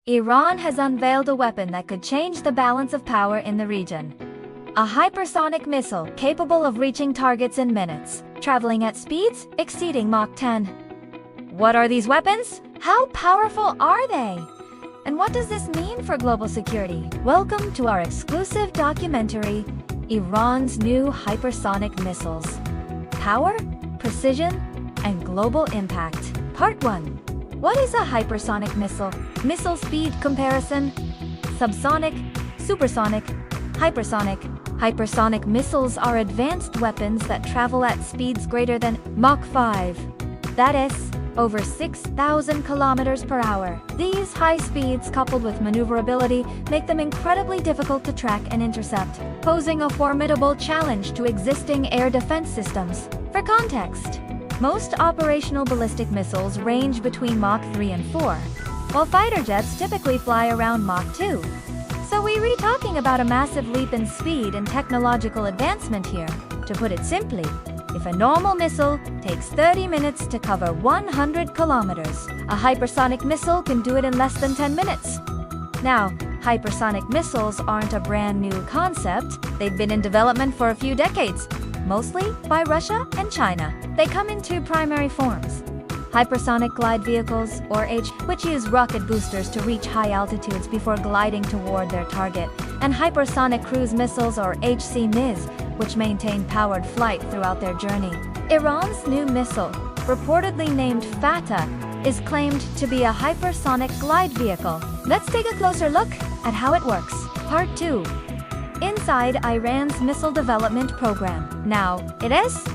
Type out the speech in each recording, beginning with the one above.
Iran has unveiled a weapon that could change the balance of power in the region. A hypersonic missile capable of reaching targets in minutes, traveling at speeds exceeding Mach 10. What are these weapons? How powerful are they? And what does this mean for global security? Welcome to our exclusive documentary, Iran's New Hypersonic Missiles. Power, Precision, and Global Impact. Part 1. What is a hypersonic missile? Missile speed comparison. Subsonic, supersonic, hypersonic. Hypersonic missiles are advanced weapons that travel at speeds greater than Mach 5. That is, over 6,000 kilometers per hour. These high speeds, coupled with maneuverability, make them incredibly difficult to track and intercept, posing a formidable challenge to existing air defense systems. For context, most operational ballistic missiles range between Mach 3 and 4, while fighter jets typically fly around Mach 2. So we're talking about a massive leap in speed and technological advancement here. To put it simply, if a normal missile takes 30 minutes to cover 100 kilometers, a hypersonic missile can do it in less than 10 minutes. Now, hypersonic missiles aren't a brand new concept. They've been in development for a few decades, mostly by Russia and China. They come in two primary forms: hypersonic glide vehicles, or which use rocket boosters to reach high altitudes before gliding toward their target, and hypersonic cruise missiles, or HCMIS, which maintain powered flight throughout their journey. Iran's new missile, reportedly named Fatah, is claimed to be a hypersonic glide vehicle. Let's take a closer look at how it works. Part 2. Inside Iran's missile development program. Now, it is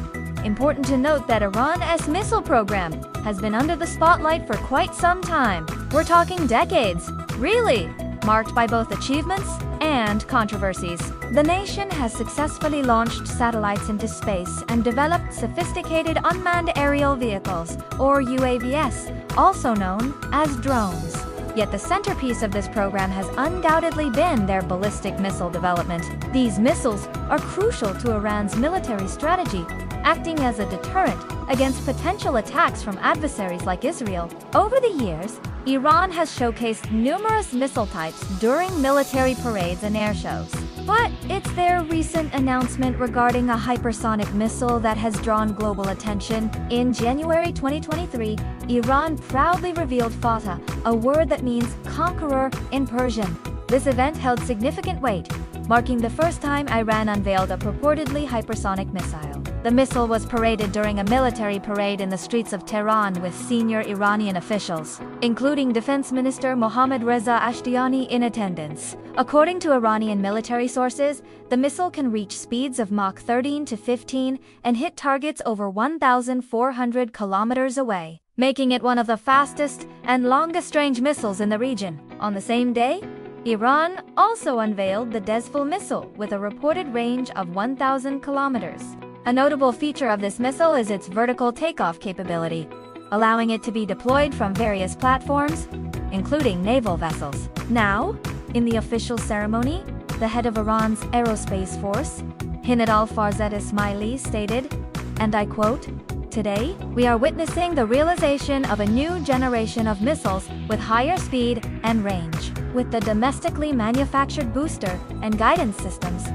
important to note that Iran's missile program has been under the spotlight for quite some time. We're talking decades, really, marked by both achievements and controversies. The nation has successfully launched satellites into space and developed sophisticated unmanned aerial vehicles, or UAVs, also known as drones. Yet the centerpiece of this program has undoubtedly been their ballistic missile development. These missiles are crucial to Iran's military strategy, acting as a deterrent against potential attacks from adversaries like Israel. Over the years, Iran has showcased numerous missile types during military parades and air shows. But it's their recent announcement regarding a hypersonic missile that has drawn global attention. In January 2023, Iran proudly revealed Fatah, a word that means conqueror in Persian. This event held significant weight, marking the first time Iran unveiled a purportedly hypersonic missile. The missile was paraded during a military parade in the streets of Tehran with senior Iranian officials, including Defense Minister Mohammad Reza Ashtiani, in attendance. According to Iranian military sources, the missile can reach speeds of Mach 13 to 15 and hit targets over 1,400 kilometers away, making it one of the fastest and longest-range missiles in the region. On the same day, Iran also unveiled the Dezful missile with a reported range of 1,000 kilometers. A notable feature of this missile is its vertical takeoff capability, allowing it to be deployed from various platforms, including naval vessels. Now, in the official ceremony, the head of Iran's aerospace force, Hinad al-Farzad Ismaili, stated, and I quote, "Today, we are witnessing the realization of a new generation of missiles with higher speed and range. With the domestically manufactured booster and guidance systems,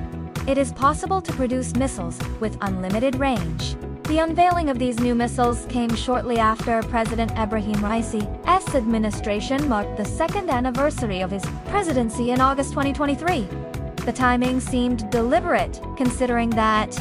it is possible to produce missiles with unlimited range." The unveiling of these new missiles came shortly after President Ebrahim Raisi's administration marked the second anniversary of his presidency in August 2023. The timing seemed deliberate, considering that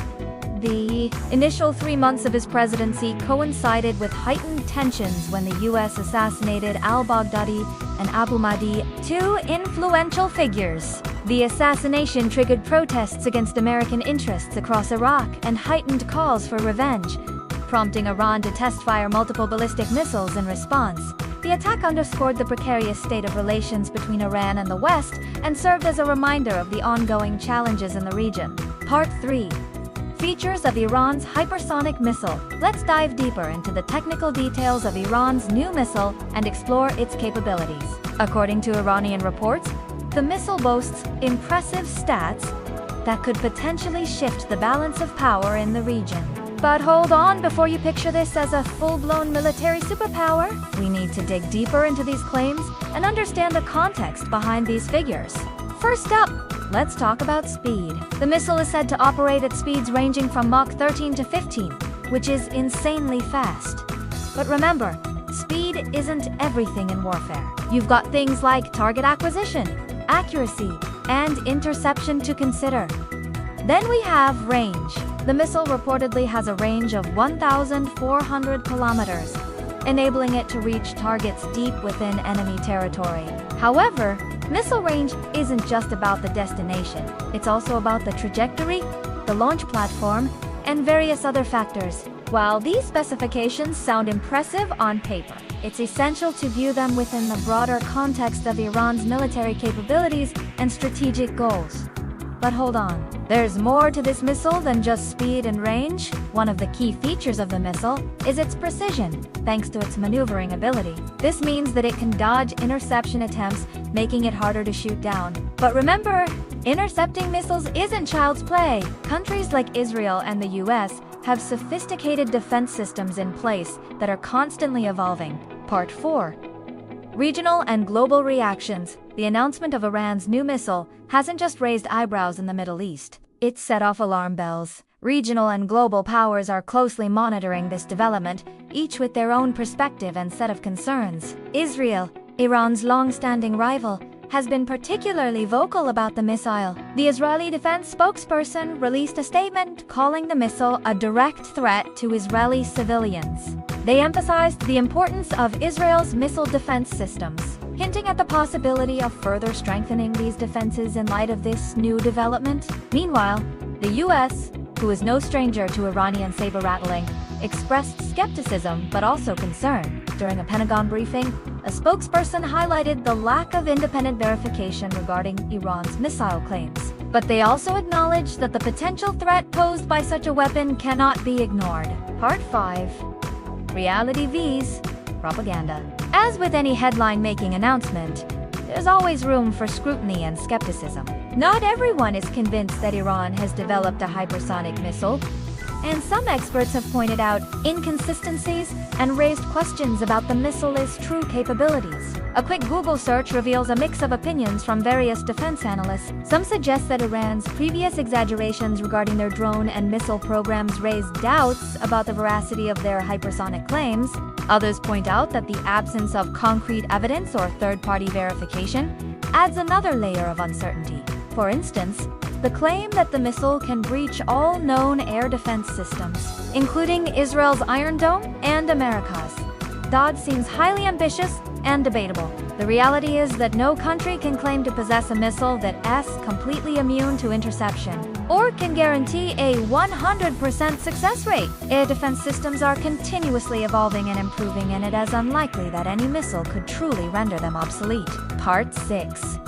the initial 3 months of his presidency coincided with heightened tensions when the U.S. assassinated al-Baghdadi and Abu Mahdi, two influential figures. The assassination triggered protests against American interests across Iraq and heightened calls for revenge, prompting Iran to test-fire multiple ballistic missiles in response. The attack underscored the precarious state of relations between Iran and the West and served as a reminder of the ongoing challenges in the region. Part 3. Features of Iran's hypersonic missile. Let's dive deeper into the technical details of Iran's new missile and explore its capabilities. According to Iranian reports, the missile boasts impressive stats that could potentially shift the balance of power in the region. But hold on, before you picture this as a full-blown military superpower, we need to dig deeper into these claims and understand the context behind these figures. First up, let's talk about speed. The missile is said to operate at speeds ranging from Mach 13 to 15, which is insanely fast. But remember, speed isn't everything in warfare. You've got things like target acquisition, accuracy, and interception to consider. Then we have range. The missile reportedly has a range of 1,400 kilometers, enabling it to reach targets deep within enemy territory. However, missile range isn't just about the destination. It's also about the trajectory, the launch platform, and various other factors. While these specifications sound impressive on paper, it's essential to view them within the broader context of Iran's military capabilities and strategic goals. But hold on, there's more to this missile than just speed and range. One of the key features of the missile is its precision, thanks to its maneuvering ability. This means that it can dodge interception attempts, making it harder to shoot down. But remember, intercepting missiles isn't child's play. Countries like Israel and the US have sophisticated defense systems in place that are constantly evolving. Part 4. Regional and global reactions. The announcement of Iran's new missile hasn't just raised eyebrows in the Middle East. It's set off alarm bells. Regional and global powers are closely monitoring this development, each with their own perspective and set of concerns. Israel, Iran's long-standing rival, has been particularly vocal about the missile. The Israeli defense spokesperson released a statement calling the missile a direct threat to Israeli civilians. They emphasized the importance of Israel's missile defense systems, hinting at the possibility of further strengthening these defenses in light of this new development. Meanwhile, the US, who is no stranger to Iranian saber-rattling, expressed skepticism but also concern. During a Pentagon briefing, a spokesperson highlighted the lack of independent verification regarding Iran's missile claims. But they also acknowledged that the potential threat posed by such a weapon cannot be ignored. Part 5. Reality vs. Propaganda. As with any headline-making announcement, there's always room for scrutiny and skepticism. Not everyone is convinced that Iran has developed a hypersonic missile, and some experts have pointed out inconsistencies and raised questions about the missile's true capabilities. A quick Google search reveals a mix of opinions from various defense analysts. Some suggest that Iran's previous exaggerations regarding their drone and missile programs raise doubts about the veracity of their hypersonic claims. Others point out that the absence of concrete evidence or third-party verification adds another layer of uncertainty. For instance, the claim that the missile can breach all known air defense systems, including Israel's Iron Dome and America's. Dodd seems highly ambitious and debatable. The reality is that no country can claim to possess a missile that is completely immune to interception, or can guarantee a 100% success rate. Air defense systems are continuously evolving and improving, and it is unlikely that any missile could truly render them obsolete. Part 6.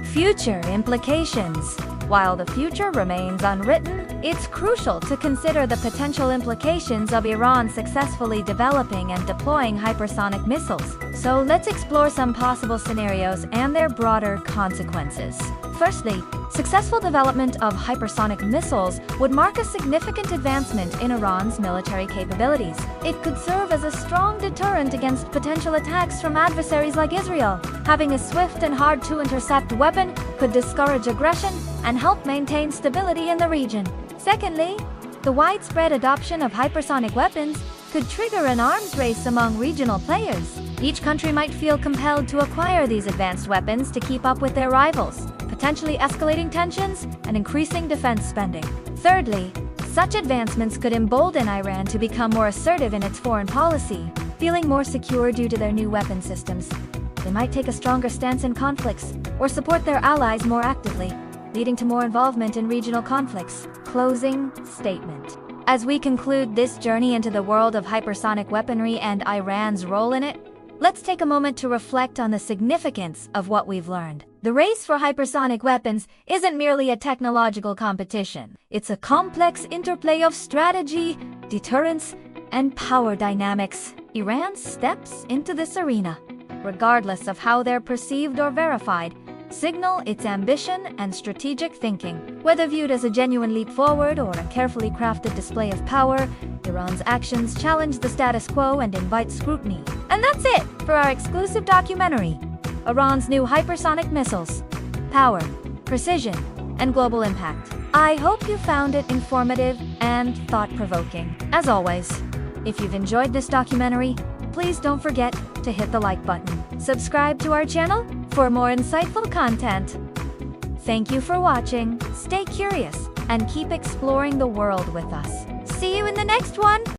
Future implications. While the future remains unwritten, it's crucial to consider the potential implications of Iran successfully developing and deploying hypersonic missiles. So let's explore some possible scenarios and their broader consequences. Firstly, successful development of hypersonic missiles would mark a significant advancement in Iran's military capabilities. It could serve as a strong deterrent against potential attacks from adversaries like Israel. Having a swift and hard-to-intercept weapon could discourage aggression and help maintain stability in the region. Secondly, the widespread adoption of hypersonic weapons could trigger an arms race among regional players. Each country might feel compelled to acquire these advanced weapons to keep up with their rivals, potentially escalating tensions and increasing defense spending. Thirdly, such advancements could embolden Iran to become more assertive in its foreign policy, feeling more secure due to their new weapon systems. They might take a stronger stance in conflicts or support their allies more actively, leading to more involvement in regional conflicts. Closing statement. As we conclude this journey into the world of hypersonic weaponry and Iran's role in it, let's take a moment to reflect on the significance of what we've learned. The race for hypersonic weapons isn't merely a technological competition. It's a complex interplay of strategy, deterrence, and power dynamics. Iran's steps into this arena, regardless of how they're perceived or verified, signal its ambition and strategic thinking. Whether viewed as a genuine leap forward or a carefully crafted display of power, Iran's actions challenge the status quo and invite scrutiny. And that's it for our exclusive documentary, Iran's new hypersonic missiles. Power, precision, and global impact. I hope you found it informative and thought-provoking. As always, if you've enjoyed this documentary, please don't forget to hit the like button. Subscribe to our channel for more insightful content. Thank you for watching, stay curious, and keep exploring the world with us. See you in the next one!